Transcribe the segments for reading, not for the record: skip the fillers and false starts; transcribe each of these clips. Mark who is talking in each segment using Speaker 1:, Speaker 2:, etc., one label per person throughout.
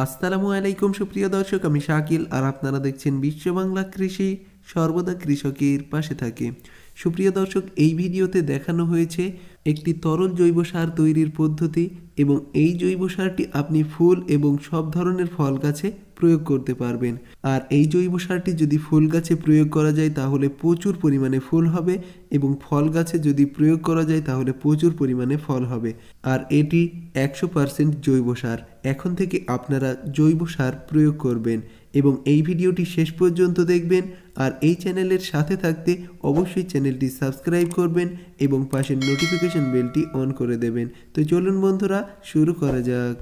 Speaker 1: আসসালামু আলাইকুম সুপ্রিয় দর্শক, আমি শাকিল আর আপনারা দেখছেন বিশ্ব বাংলা কৃষি, সর্বদা কৃষকের পাশে থাকে। সুপ্রিয় দর্শক, এই ভিডিওতে দেখানো হয়েছে একটি তরল জৈব সার তৈরির পদ্ধতি এবং এই জৈব সারটি আপনি ফুল এবং সব ধরনের ফল গাছে প্রয়োগ করতে পারবেন। আর এই জৈব সারটি যদি ফুল গাছে প্রয়োগ করা যায় তাহলে প্রচুর পরিমাণে ফুল হবে এবং ফল গাছে যদি প্রয়োগ করা যায় তাহলে প্রচুর পরিমাণে ফল হবে। আর এটি 100% জৈব সার। এখন থেকে আপনারা জৈব সার প্রয়োগ করবেন এবং এই ভিডিওটি শেষ পর্যন্ত দেখবেন। আর এই চ্যানেলের সাথে থাকতে অবশ্যই চ্যানেলটি সাবস্ক্রাইব করবেন এবং পাশের নোটিফিকেশন বেলটি অন করে দেবেন। তো চলুন বন্ধুরা, শুরু করা যাক।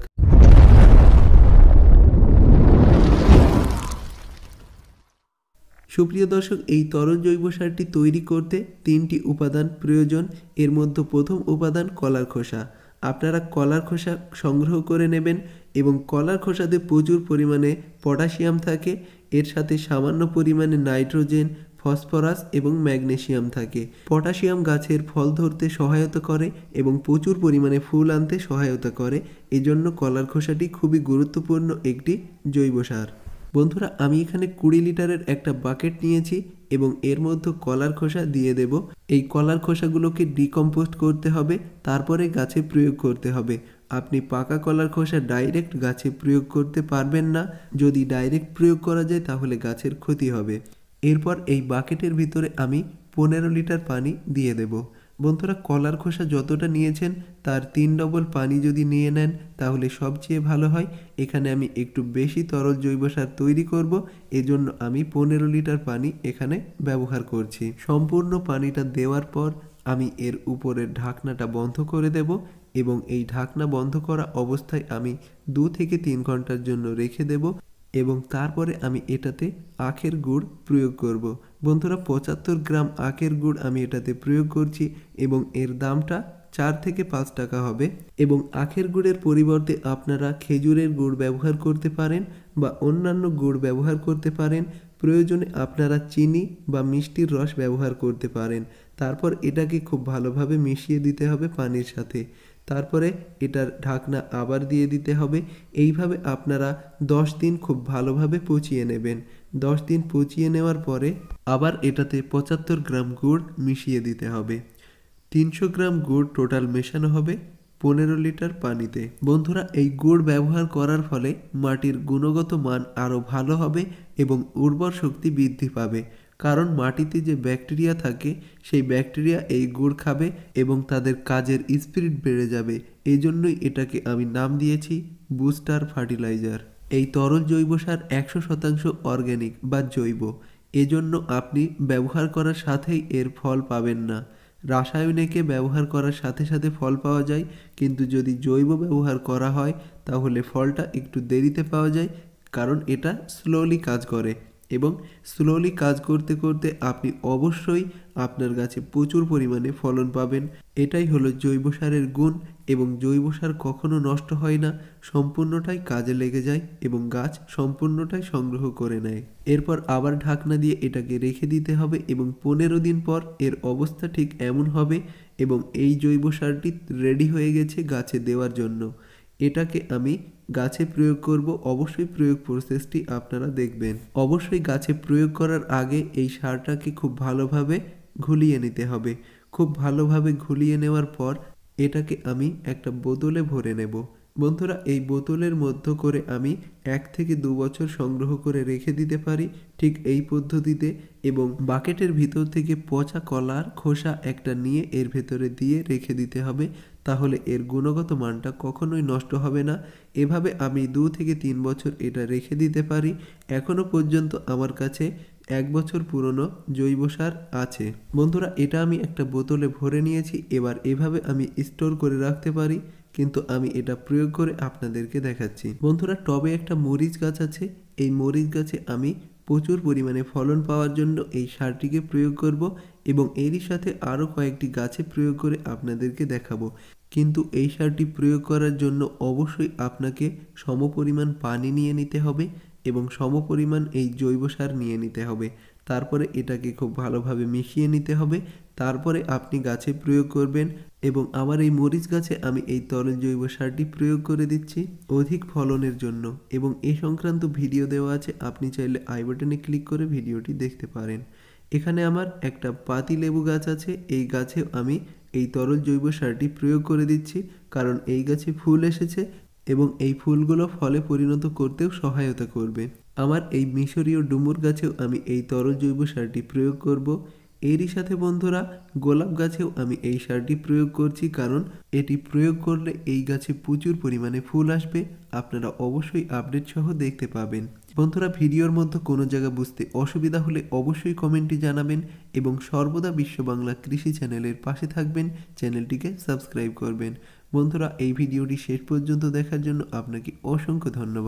Speaker 1: সুপ্রিয় দর্শক, এই তরল জৈব সারটি তৈরি করতে 3টি উপাদান প্রয়োজন। এর মধ্যে প্রথম উপাদান কলার খোসা। আপনারা কলার খোসা সংগ্রহ করে নেবেন এবং কলার খোসাতে প্রচুর পরিমাণে পটাশিয়াম থাকে। এর সাথে সামান্য পরিমাণে নাইট্রোজেন, ফসফরাস এবং ম্যাগনেসিয়াম থাকে। পটাশিয়াম গাছের ফল ধরতে সহায়তা করে এবং প্রচুর পরিমাণে ফুল আনতে সহায়তা করে। এজন্য কলার খোসাটি খুবই গুরুত্বপূর্ণ একটি জৈব সার। বন্ধুরা, আমি এখানে 20 লিটারের একটা বাকেট নিয়েছি এবং এর মধ্যে কলার খোসা দিয়ে দেব। এই কলার খোসাগুলোকে ডিকম্পোস্ট করতে হবে, তারপরে গাছে প্রয়োগ করতে হবে। আপনি পাকা কলার খোসা ডাইরেক্ট গাছে প্রয়োগ করতে পারবেন না। যদি ডাইরেক্ট প্রয়োগ করা যায় তাহলে গাছের ক্ষতি হবে। এরপর এই বাকেটের ভিতরে আমি 15 লিটার পানি দিয়ে দেব। বন্ধুরা, কলার খোসা যতটা নিয়েছেন তার 3 ডবল পানি যদি নিয়ে নেন তাহলে সবচেয়ে ভালো হয়। এখানে আমি একটু বেশি তরল জৈব সার তৈরি করব, এজন্য আমি 15 লিটার পানি এখানে ব্যবহার করছি। সম্পূর্ণ পানিটা দেওয়ার পর আমি এর উপরের ঢাকনাটা বন্ধ করে দেব এবং এই ঢাকনা বন্ধ করা অবস্থায় আমি 2 থেকে 3 ঘন্টার জন্য রেখে দেব এবং তারপরে আমি এটাতে আখের গুড় প্রয়োগ করব। বন্ধুরা, 75 গ্রাম আখের গুড় আমি এটাতে প্রয়োগ করছি এবং এর দামটা 4 থেকে 5 টাকা হবে। এবং আখের গুড়ের পরিবর্তে আপনারা খেজুরের গুড় ব্যবহার করতে পারেন বা অন্যান্য গুড় ব্যবহার করতে পারেন। প্রয়োজনে আপনারা চিনি বা মিষ্টির রস ব্যবহার করতে পারেন। তারপর এটাকে খুব ভালোভাবে মিশিয়ে দিতে হবে পানির সাথে। তারপরে এটার ঢাকনা আবার দিয়ে দিতে হবে। এইভাবে আপনারা 10 দিন খুব ভালোভাবে পচিয়ে নেবেন। 10 দিন পচিয়ে নেওয়ার পরে আবার এটাতে 75 গ্রাম গুড় মিশিয়ে দিতে হবে। 300 গ্রাম গুড় টোটাল মেশানো হবে 15 লিটার পানিতে। বন্ধুরা, এই গুড় ব্যবহার করার ফলে মাটির গুণগত মান আরও ভালো হবে এবং উর্বর শক্তি বৃদ্ধি পাবে। কারণ মাটিতে যে ব্যাকটেরিয়া থাকে সেই ব্যাকটেরিয়া এই গুড় খাবে এবং তাদের কাজের স্পিরিট বেড়ে যাবে। এই জন্যই এটাকে আমি নাম দিয়েছি বুস্টার ফার্টিলাইজার। এই তরল জৈব সার 100% অর্গ্যানিক বা জৈব। এজন্য আপনি ব্যবহার করার সাথেই এর ফল পাবেন না। রাসায়নিকে ব্যবহার করার সাথে সাথে ফল পাওয়া যায়, কিন্তু যদি জৈব ব্যবহার করা হয় তাহলে ফলটা একটু দেরিতে পাওয়া যায়, কারণ এটা স্লোলি কাজ করে এবং স্লোলি কাজ করতে করতে আপনি অবশ্যই আপনার গাছে প্রচুর পরিমাণে ফলন পাবেন। এটাই হলো জৈব সারের গুণ এবং জৈব সার কখনো নষ্ট হয় না, সম্পূর্ণটাই কাজে লেগে যায় এবং গাছ সম্পূর্ণটাই সংগ্রহ করে নেয়। এরপর আবার ঢাকনা দিয়ে এটাকে রেখে দিতে হবে এবং 15 দিন পর এর অবস্থা ঠিক এমন হবে এবং এই জৈব সারটি রেডি হয়ে গেছে গাছে দেওয়ার জন্য। এটাকে আমি গাছে প্রয়োগ করব। অবশ্যই প্রয়োগ প্রসেসটি আপনারা দেখবেন। অবশ্যই গাছে প্রয়োগ করার আগে এই সারটাকে খুব ভালোভাবে ঘুলিয়ে নিতে হবে। খুব ভালোভাবে ঘুলিয়ে নেওয়ার পর এটাকে আমি একটা বোতলে ভরে নেব। বন্ধুরা, এই বোতলের মধ্যে করে আমি 1 থেকে 2 বছর সংগ্রহ করে রেখে দিতে পারি ঠিক এই পদ্ধতিতে। এবং বাকেটের ভিতর থেকে পচা কলার খোসা একটা নিয়ে এর ভেতরে দিয়ে রেখে দিতে হবে, তাহলে এর গুণগত মানটা কখনোই নষ্ট হবে না। এভাবে আমি 2 থেকে 3 বছর এটা রেখে দিতে পারি। এখনো পর্যন্ত আমার কাছে 1 বছর পুরনো জৈব সার আছে। বন্ধুরা, এটা আমি একটা বোতলে ভরে নিয়েছি। এবার এভাবে আমি স্টোর করে রাখতে পারি, কিন্তু আমি এটা প্রয়োগ করে আপনাদেরকে দেখাচ্ছি। বন্ধুরা, টবে একটা মরিচ গাছ আছে। এই মরিচ গাছে আমি প্রচুর পরিমাণে ফলন পাওয়ার জন্য এই সারটিকে প্রয়োগ করব এবং এরই সাথে আরও কয়েকটি গাছে প্রয়োগ করে আপনাদেরকে দেখাবো। কিন্তু এই সারটি প্রয়োগ করার জন্য অবশ্যই আপনাকে সমপরিমাণ পানি নিয়ে নিতে হবে এবং সমপরিমাণ এই জৈব সার নিয়ে নিতে হবে। তারপরে এটাকে খুব ভালোভাবে মিশিয়ে নিতে হবে। তারপরে আপনি গাছে প্রয়োগ করবেন এবং আমার এই মরিচ গাছে আমি এই তরল জৈব সারটি প্রয়োগ করে দিচ্ছি অধিক ফলনের জন্য এবং এই সংক্রান্ত ভিডিও দেওয়া আছে, আপনি চাইলে আই বাটনে ক্লিক করে ভিডিওটি দেখতে পারেন। এখানে আমার একটা পাতিলেবু গাছ আছে, এই গাছেও আমি এই তরল জৈব সারটি প্রয়োগ করে দিচ্ছি কারণ এই গাছে ফুল এসেছে এবং এই ফুলগুলো ফলে পরিণত করতেও সহায়তা করবে। আমার এই মিশরীয় ডুমুর গাছেও আমি এই তরল জৈব সারটি প্রয়োগ করব। এরই সাথে বন্ধুরা গোলাপ গাছেও আমি এই সারটি প্রয়োগ করছি কারণ এটি প্রয়োগ করলে এই গাছে প্রচুর পরিমাণে ফুল আসবে। আপনারা অবশ্যই আপডেট সহ দেখতে পাবেন। বন্ধুরা ভিডিওর মধ্যে কোনো জায়গা বুঝতে অসুবিধা হলে অবশ্যই কমেন্টে জানাবেন এবং সর্বদা বিশ্ব বাংলা কৃষি চ্যানেলের পাশে থাকবেন, চ্যানেলটিকে সাবস্ক্রাইব করবেন। বন্ধুরা এই ভিডিওটি শেষ পর্যন্ত দেখার জন্য আপনাকে অসংখ্য ধন্যবাদ।